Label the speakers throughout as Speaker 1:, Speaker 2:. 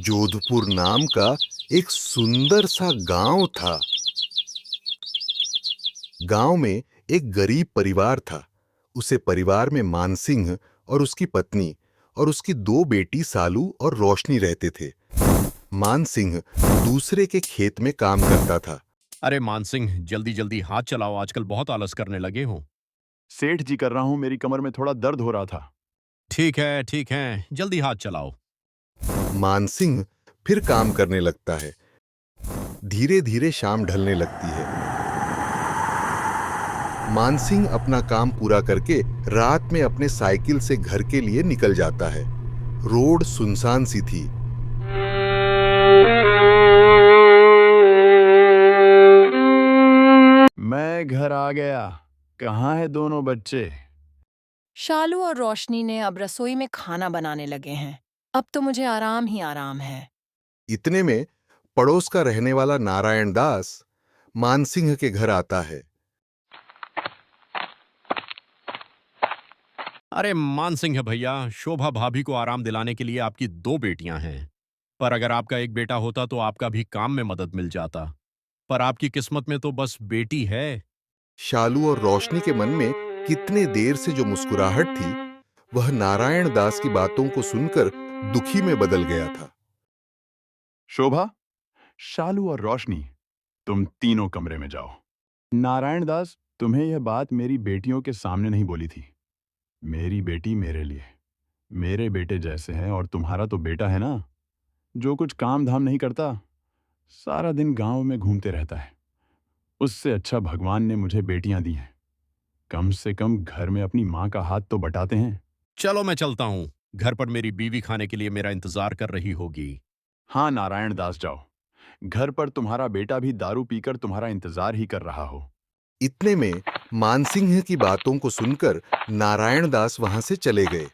Speaker 1: जोधपुर नाम का एक सुंदर सा गांव था। गांव में एक गरीब परिवार था। उसे परिवार में मानसिंह और उसकी पत्नी और उसकी दो बेटी सालू और रोशनी रहते थे। मानसिंह दूसरे के खेत में काम करता था।
Speaker 2: अरे मानसिंह, जल्दी जल्दी हाथ चलाओ, आजकल बहुत आलस करने लगे हो।
Speaker 3: सेठ जी कर रहा हूँ, मेरी कमर में थोड़ा दर्द हो रहा था।
Speaker 2: ठीक है, जल्दी हाथ चलाओ।
Speaker 1: मानसिंह फिर काम करने लगता है। धीरे धीरे शाम ढलने लगती है। मानसिंह अपना काम पूरा करके रात में अपने साइकिल से घर के लिए निकल जाता है। रोड सुनसान सी थी।
Speaker 3: मैं घर आ गया। कहाँ है दोनों बच्चे?
Speaker 4: शालू और रोशनी ने अब रसोई में खाना बनाने लगे हैं। अब तो मुझे आराम ही आराम है।
Speaker 1: इतने में पड़ोस का रहने वाला नारायण दास मानसिंह के घर आता है।
Speaker 2: अरे मानसिंह भैया, शोभा भाभी को आराम दिलाने के लिए आपकी दो बेटियां हैं। पर अगर आपका एक बेटा होता तो आपका भी काम में मदद मिल जाता। पर आपकी किस्मत में तो बस बेटी है।
Speaker 1: शालू और रोशनी के मन में कितने देर से जो मुस्कुराहट थी, वह नारायण दास की बातों को सुनकर दुखी में बदल गया था।
Speaker 3: शोभा, शालू और रोशनी, तुम तीनों कमरे में जाओ। नारायण दास, तुम्हें यह बात मेरी बेटियों के सामने नहीं बोली थी। मेरी बेटी मेरे लिए, मेरे बेटे जैसे हैं, और तुम्हारा तो बेटा है ना, जो कुछ काम धाम नहीं करता, सारा दिन गांव में घूमते रहता है। उससे अच्छा भगवान ने मुझे बेटियां दी हैं। कम से कम घर में अपनी माँ का हाथ तो बटाते हैं।
Speaker 2: चलो मैं चलता हूँ। घर पर मेरी बीवी खाने के लिए मेरा इंतजार कर रही होगी।
Speaker 3: हाँ नारायण दास, जाओ। घर पर तुम्हारा बेटा भी दारू पीकर तुम्हारा इंतजार ही कर रहा हो।
Speaker 1: इतने में मानसिंह की बातों को सुनकर नारायण दास वहां से चले गए।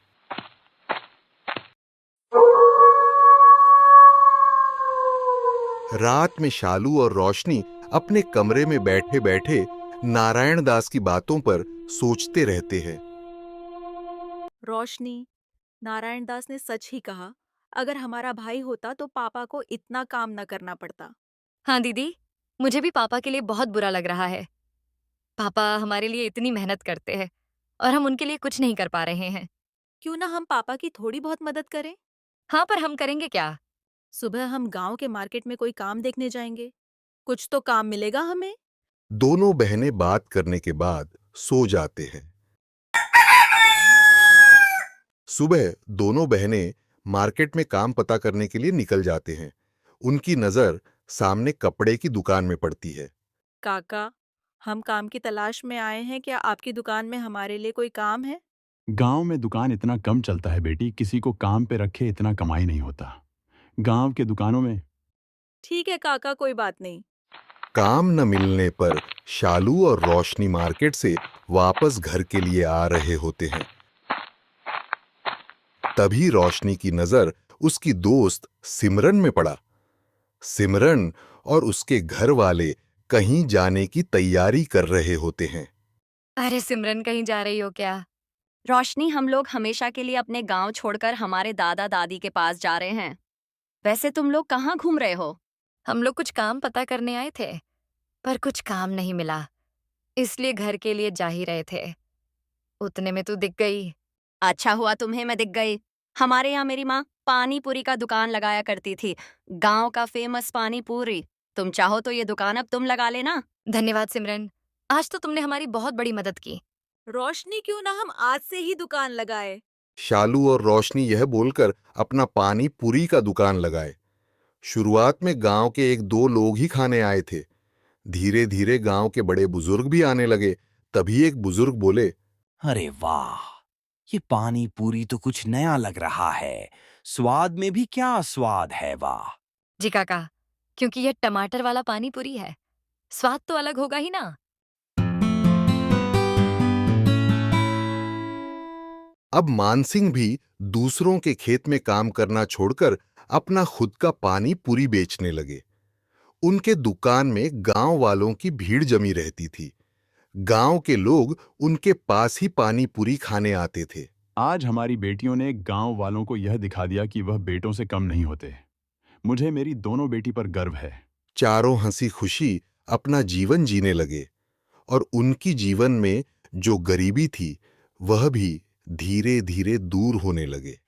Speaker 1: रात में शालू और रोशनी अपने कमरे में बैठे बैठे नारायण दास की बातों पर सोचते रहते हैं।
Speaker 5: रोशनी, नारायण दास ने सच ही कहा। अगर हमारा भाई होता तो पापा को इतना काम न करना पड़ता।
Speaker 6: हाँ दीदी, मुझे भी पापा के लिए बहुत बुरा लग रहा है। पापा हमारे लिए इतनी मेहनत करते हैं और हम उनके लिए कुछ नहीं कर पा रहे हैं।
Speaker 5: क्यों ना हम पापा की थोड़ी बहुत मदद करें।
Speaker 6: हाँ, पर हम करेंगे क्या?
Speaker 5: सुबह हम गांव के मार्केट में कोई काम देखने जाएंगे। कुछ तो काम मिलेगा हमें।
Speaker 1: दोनों बहनें बात करने के बाद सो जाते हैं। सुबह दोनों बहनें मार्केट में काम पता करने के लिए निकल जाते हैं। उनकी नजर सामने कपड़े की दुकान में पड़ती है।
Speaker 5: काका, हम काम की तलाश में आए हैं। क्या आपकी दुकान में हमारे लिए कोई काम है?
Speaker 3: गांव में दुकान इतना कम चलता है बेटी, किसी को काम पे रखे इतना कमाई नहीं होता गांव के दुकानों में।
Speaker 5: ठीक है काका, कोई बात नहीं।
Speaker 1: काम न मिलने पर शालू और रोशनी मार्केट से वापस घर के लिए आ रहे होते हैं। तभी रोशनी की नजर उसकी दोस्त सिमरन में पड़ा। सिमरन और उसके घर वाले कहीं जाने की तैयारी कर रहे होते हैं।
Speaker 6: अरे सिमरन, कहीं जा रही हो क्या?
Speaker 7: रोशनी, हम लोग हमेशा के लिए अपने गांव छोड़कर हमारे दादा दादी के पास जा रहे हैं। वैसे तुम लोग कहाँ घूम रहे हो?
Speaker 6: हम लोग कुछ काम पता करने आए थे, पर कुछ काम नहीं मिला, इसलिए घर के लिए जा ही रहे थे। उतने में तू दिख गई।
Speaker 7: अच्छा हुआ तुम्हें मैं दिख गई। हमारे यहाँ मेरी माँ पानी पूरी का दुकान लगाया करती थी। गांव का फेमस पानी पूरी। तुम चाहो तो ये दुकान अब तुम लगा लेना।
Speaker 6: धन्यवाद सिमरन, आज तो तुमने हमारी बहुत बड़ी मदद की।
Speaker 5: रोशनी, क्यों ना हम आज से ही दुकान लगाए।
Speaker 1: शालू और रोशनी यह बोलकर अपना पानी पूरी का दुकान लगाए। शुरुआत में गांव के एक दो लोग ही खाने आए थे। धीरे धीरे गांव के बड़े बुजुर्ग भी आने लगे। तभी एक बुजुर्ग बोले,
Speaker 8: अरे वाह, ये पानी पूरी तो कुछ नया लग रहा है। स्वाद में भी क्या स्वाद है, वाह।
Speaker 6: जी काका, क्योंकि यह टमाटर वाला पानी पूरी है, स्वाद तो अलग होगा ही ना।
Speaker 1: अब मानसिंह भी दूसरों के खेत में काम करना छोड़कर अपना खुद का पानी पूरी बेचने लगे। उनके दुकान में गांव वालों की भीड़ जमी रहती थी। गांव के लोग उनके पास ही पानी पूरी खाने आते थे।
Speaker 3: आज हमारी बेटियों ने गांव वालों को यह दिखा दिया कि वह बेटों से कम नहीं होते। मुझे मेरी दोनों बेटी पर गर्व है।
Speaker 1: चारों हंसी खुशी अपना जीवन जीने लगे और उनकी जीवन में जो गरीबी थी वह भी धीरे धीरे दूर होने लगे।